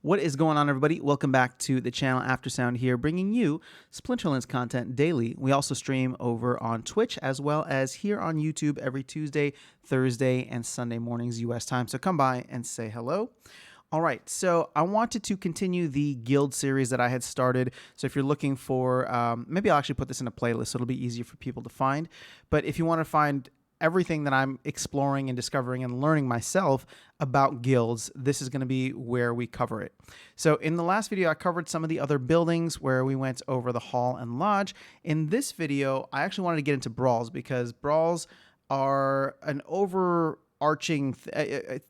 What is going on, everybody? Welcome back to the channel. Aftersound here, bringing you Splinterlands content daily. We also stream over on Twitch as well as here on YouTube every Tuesday, Thursday, and Sunday mornings US time. So come by and say hello. All right, so I wanted to continue the guild series that I had started. So if you're looking for, maybe I'll actually put this in a playlist so it'll be easier for people to find. But if you want to find everything that I'm exploring and discovering and learning myself about guilds, this is going to be where we cover it. So in the last video, I covered some of the other buildings where we went over the hall and lodge. In this video, I actually wanted to get into brawls because brawls are an overarching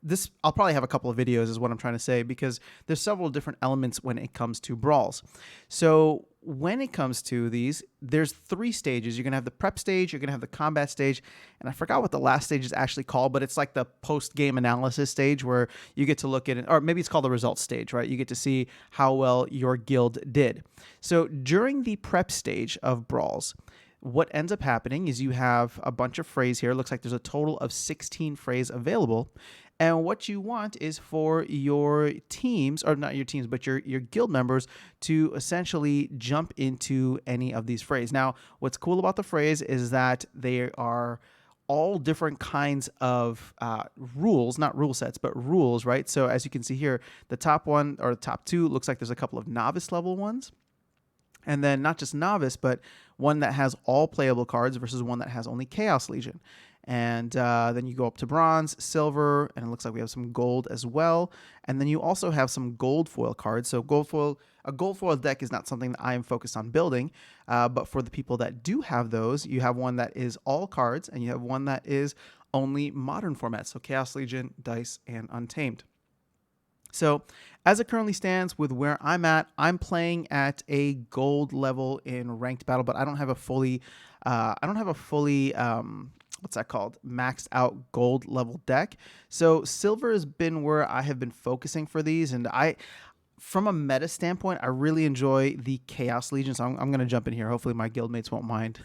this I'll probably have a couple of videos is what I'm trying to say, because there's several different elements when it comes to brawls. So when it comes to these, there's three stages. You're gonna have the prep stage, you're gonna have the combat stage, and I forgot what the last stage is actually called, but it's like the post-game analysis stage where you get to look at it, or maybe it's called the results stage, right? You get to see how well your guild did. So during the prep stage of brawls, what ends up happening is you have a bunch of frays here. It looks like there's a total of 16 frays available. And what you want is for your teams, or not your teams, but your guild members to essentially jump into any of these frays. Now, what's cool about the frays is that they are all different kinds of rules, not rule sets, but rules, right? So as you can see here, the top one or the top two looks like there's a couple of novice level ones. And then not just novice, but one that has all playable cards versus one that has only Chaos Legion. And then you go up to bronze, silver, and it looks like we have some gold as well. And then you also have some gold foil cards. So a gold foil deck is not something that I am focused on building, but for the people that do have those, you have one that is all cards, and you have one that is only modern format. So Chaos Legion, Dice, and Untamed. So as it currently stands with where I'm at, I'm playing at a gold level in ranked battle, but I don't have a fully, what's that called? Maxed out gold level deck. So silver has been where I have been focusing for these. And from a meta standpoint, I really enjoy the Chaos Legion. So I'm going to jump in here. Hopefully my guildmates won't mind.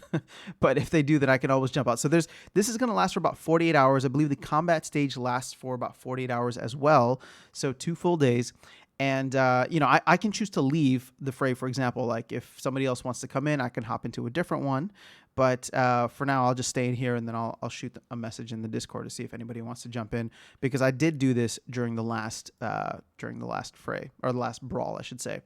But if they do, then I can always jump out. So this is going to last for about 48 hours. I believe the combat stage lasts for about 48 hours as well. So 2 full days. And, I can choose to leave the fray, for example. Like if somebody else wants to come in, I can hop into a different one. But for now, I'll just stay in here, and then I'll shoot a message in the Discord to see if anybody wants to jump in, because I did do this during the last fray, or the last brawl, I should say.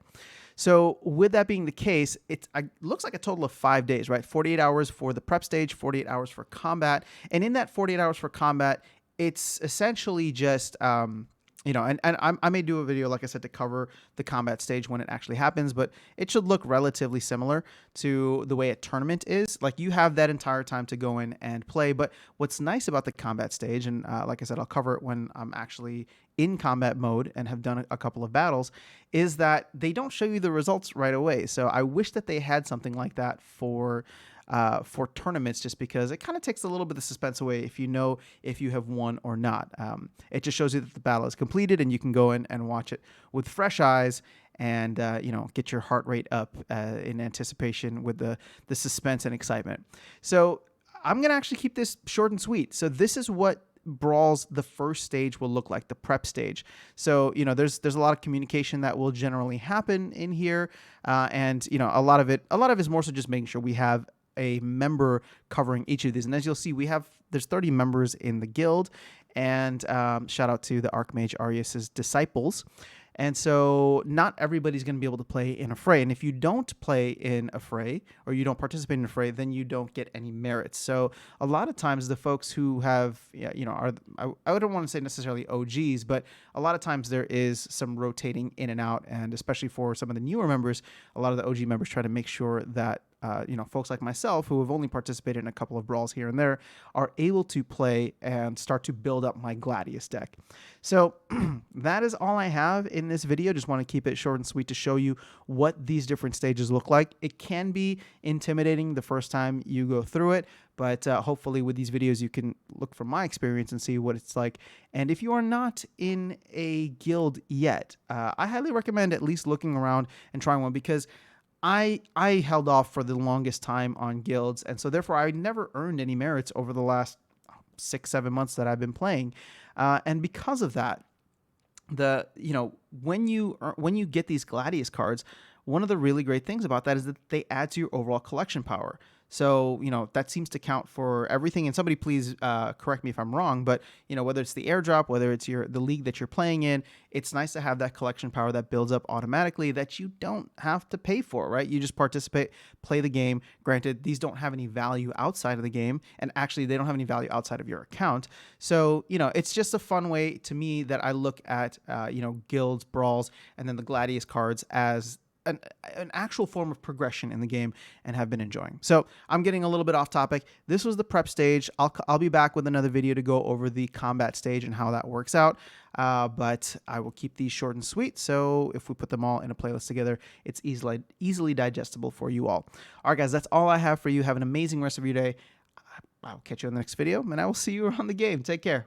So with that being the case, it looks like a total of 5 days, right? 48 hours for the prep stage, 48 hours for combat. And in that 48 hours for combat, it's essentially just... and I may do a video, like I said, to cover the combat stage when it actually happens, but it should look relatively similar to the way a tournament is. Like you have that entire time to go in and play. But what's nice about the combat stage, and like I said, I'll cover it when I'm actually in combat mode and have done a couple of battles, is that they don't show you the results right away. So I wish that they had something like that for tournaments, just because it kind of takes a little bit of suspense away if you know if you have won or not. It just shows you that the battle is completed, and you can go in and watch it with fresh eyes and get your heart rate up in anticipation with the suspense and excitement. So I'm going to actually keep this short and sweet. So this is what Brawl's the first stage will look like, the prep stage. So there's a lot of communication that will generally happen in here, and a lot of it is more so just making sure we have a member covering each of these. And as you'll see, there's 30 members in the guild, and shout out to the Archmage Arius's disciples. And so not everybody's going to be able to play in a fray. And if you don't play in a fray, or you don't participate in a fray, then you don't get any merits. So a lot of times the folks who have, I don't want to say necessarily OGs, but a lot of times there is some rotating in and out. And especially for some of the newer members, a lot of the OG members try to make sure that folks like myself, who have only participated in a couple of brawls here and there, are able to play and start to build up my Gladius deck. So that is all I have in this video. Just want to keep it short and sweet to show you what these different stages look like. It can be intimidating the first time you go through it, but hopefully with these videos you can look from my experience and see what it's like. And if you are not in a guild yet, I highly recommend at least looking around and trying one, because I held off for the longest time on guilds, and so therefore I never earned any merits over the last 6-7 months that I've been playing. And because of that, When you get these Gladius cards, one of the really great things about that is that they add to your overall collection power. So that seems to count for everything. And somebody please correct me if I'm wrong, but whether it's the airdrop, whether it's the league that you're playing in, it's nice to have that collection power that builds up automatically that you don't have to pay for, right? You just participate, play the game. Granted, these don't have any value outside of the game, and actually they don't have any value outside of your account. So it's just a fun way to me that I look at guilds, brawls, and then the Gladius cards as an actual form of progression in the game, and have been enjoying. So I'm getting a little bit off topic. This was the prep stage. I'll be back with another video to go over the combat stage and how that works out. But I will keep these short and sweet. So if we put them all in a playlist together, it's easily digestible for you all. All right, guys, that's all I have for you. Have an amazing rest of your day. I'll catch you in the next video, and I will see you around the game. Take care.